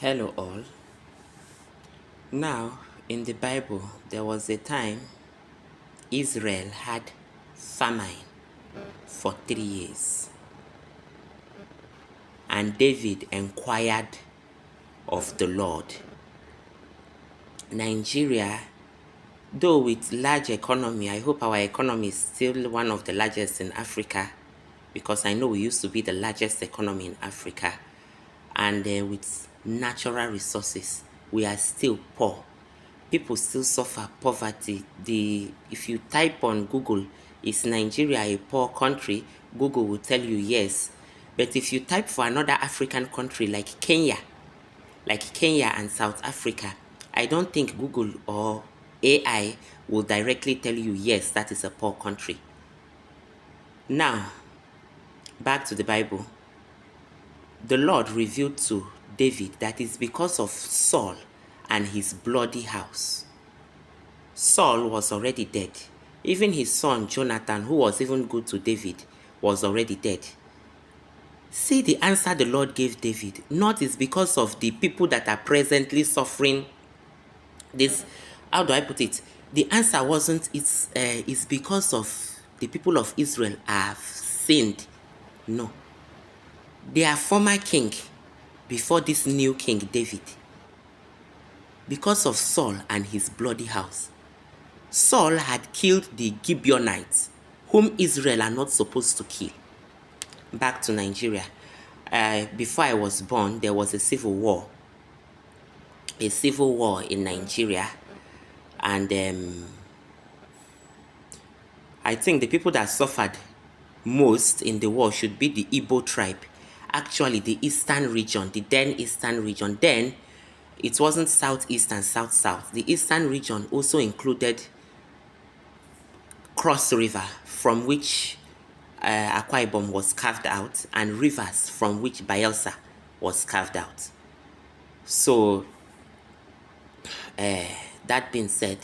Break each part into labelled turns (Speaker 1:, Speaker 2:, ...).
Speaker 1: Hello, all. Now, in the Bible, there was a time Israel had famine for 3 years, and David inquired of the Lord. Nigeria, though with large economy, I hope our economy is still one of the largest in Africa, because I know we used to be the largest economy in Africa, and with natural resources, we are still poor. People still suffer poverty. If you type on Google, is Nigeria a poor country? Google will tell you yes. But if you type for another African country like Kenya and South Africa, I don't think Google or AI will directly tell you yes, that is a poor country. Now, back to the Bible. The Lord revealed to David that it's because of Saul and his bloody house. Saul was already dead. Even his son Jonathan, who was even good to David, was already dead. See the answer the Lord gave David. Not is because of the people that are presently suffering this. How do I put it? The answer wasn't it's because of the people of Israel have sinned. No. Their former king before this new king David. Because of Saul and his bloody house. Saul had killed the Gibeonites, whom Israel are not supposed to kill. Back to Nigeria. Before I was born, there was a civil war. A civil war in Nigeria. And I think the people that suffered most in the war should be the Igbo tribe. Actually, the eastern region, the then eastern region. Then, it wasn't southeast and south-south. The eastern region also included Cross River, from which Akwa Ibom was carved out, and rivers from which Bayelsa was carved out. So, that being said,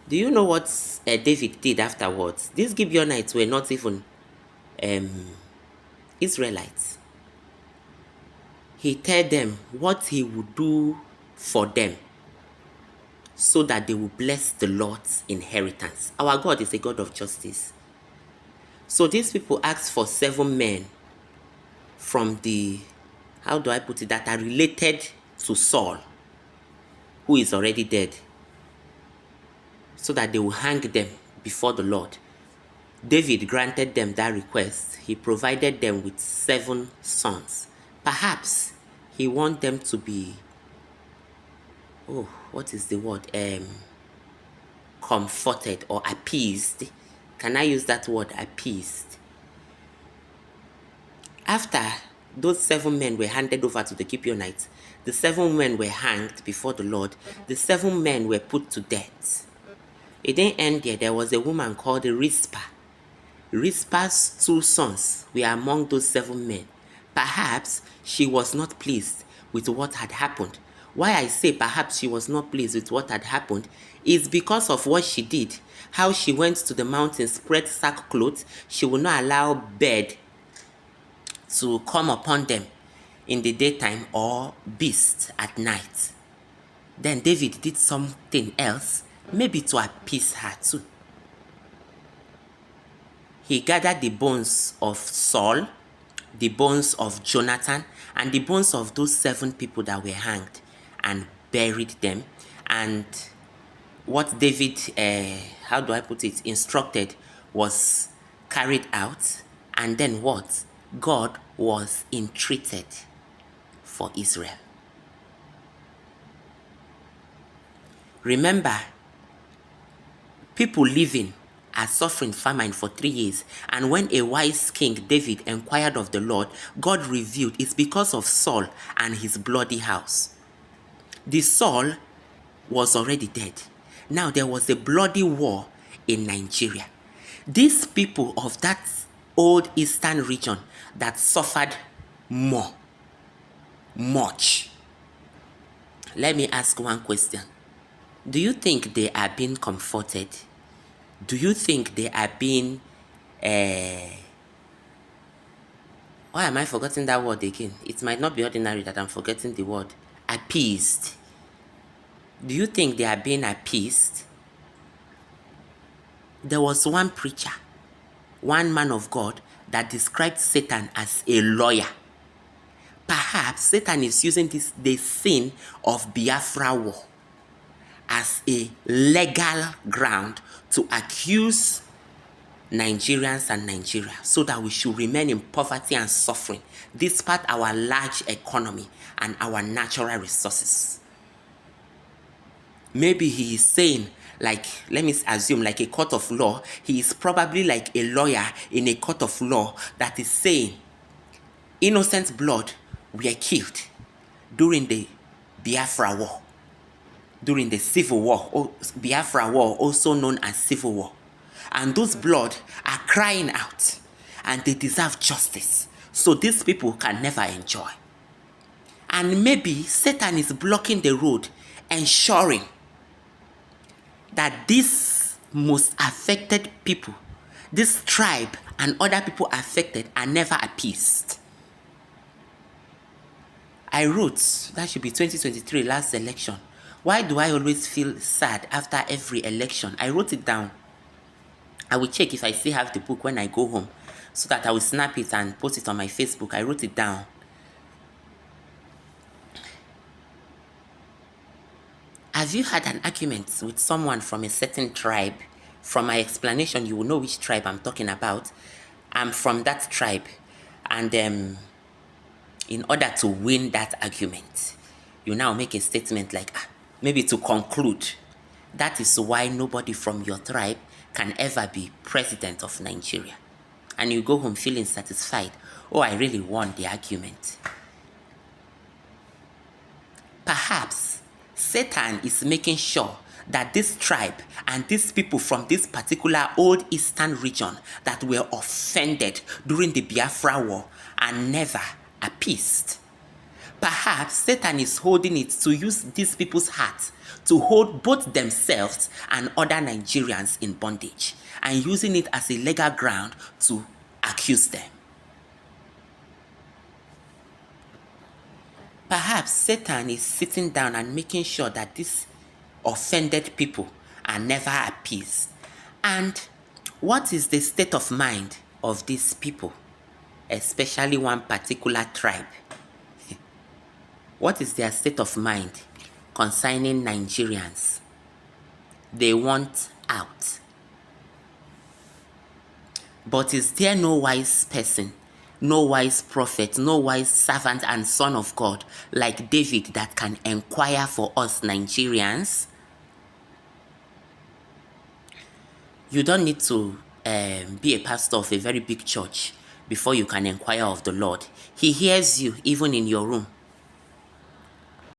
Speaker 1: do you know what David did afterwards? These Gibeonites were not even Israelites. He told them what he would do for them so that they will bless the Lord's inheritance. Our God is a God of justice. So these people asked for 7 men from the, how do I put it, that are related to Saul, who is already dead, so that they will hang them before the Lord. David granted them that request. He provided them with 7 sons. Perhaps he want them to be, what is the word? Comforted or appeased. Can I use that word, appeased? After those 7 men were handed over to the Gibeonites, the 7 men were hanged before the Lord. The 7 men were put to death. It didn't end there. There was a woman called Rizpah. Rizpah's 2 sons were among those 7 men. Perhaps she was not pleased with what had happened. Why I say perhaps she was not pleased with what had happened is because of what she did. How she went to the mountain, spread sackcloth. She would not allow bird to come upon them in the daytime or beast at night. Then David did something else, maybe to appease her too. He gathered the bones of Saul, the bones of Jonathan, and the bones of those 7 people that were hanged, and buried them. And what David, how do I put it, instructed was carried out. And then what? God was entreated for Israel. Remember, people living are suffering famine for 3 years. And when a wise king, David, inquired of the Lord, God revealed it's because of Saul and his bloody house. The Saul was already dead. Now there was a bloody war in Nigeria. These people of that old eastern region that suffered much. Let me ask one question. Do you think they are being comforted? Do you think they are being Why am I forgetting that word again? It might not be ordinary that I'm forgetting the word. Appeased. Do you think they are being appeased? There was one preacher, one man of God, that described Satan as a lawyer. Perhaps Satan is using the sin of Biafra war as a legal ground to accuse Nigerians and Nigeria so that we should remain in poverty and suffering despite our large economy and our natural resources. Maybe he is saying, like, let me assume, like a court of law, he is probably like a lawyer in a court of law that is saying innocent blood were killed during the Biafra war, during the Civil War, or Biafra war, also known as Civil War. And those blood are crying out and they deserve justice. So these people can never enjoy. And maybe Satan is blocking the road, ensuring that these most affected people, this tribe and other people affected, are never appeased. I wrote, that should be 2023, last election. Why do I always feel sad after every election? I wrote it down. I will check if I still have the book when I go home, so that I will snap it and post it on my Facebook. I wrote it down. Have you had an argument with someone from a certain tribe? From my explanation, you will know which tribe I'm talking about. I'm from that tribe. And in order to win that argument, you now make a statement like, maybe to conclude, that is why nobody from your tribe can ever be president of Nigeria. And you go home feeling satisfied. Oh, I really won the argument. Perhaps Satan is making sure that this tribe and these people from this particular old eastern region that were offended during the Biafra war are never appeased. Perhaps Satan is holding it to use these people's hearts to hold both themselves and other Nigerians in bondage, and using it as a legal ground to accuse them. Perhaps Satan is sitting down and making sure that these offended people are never appeased. And what is the state of mind of these people, especially one particular tribe? What is their state of mind concerning Nigerians? They want out. But is there no wise person, no wise prophet, no wise servant and son of God like David that can inquire for us Nigerians? You don't need to be a pastor of a very big church before you can inquire of the Lord. He hears you even in your room.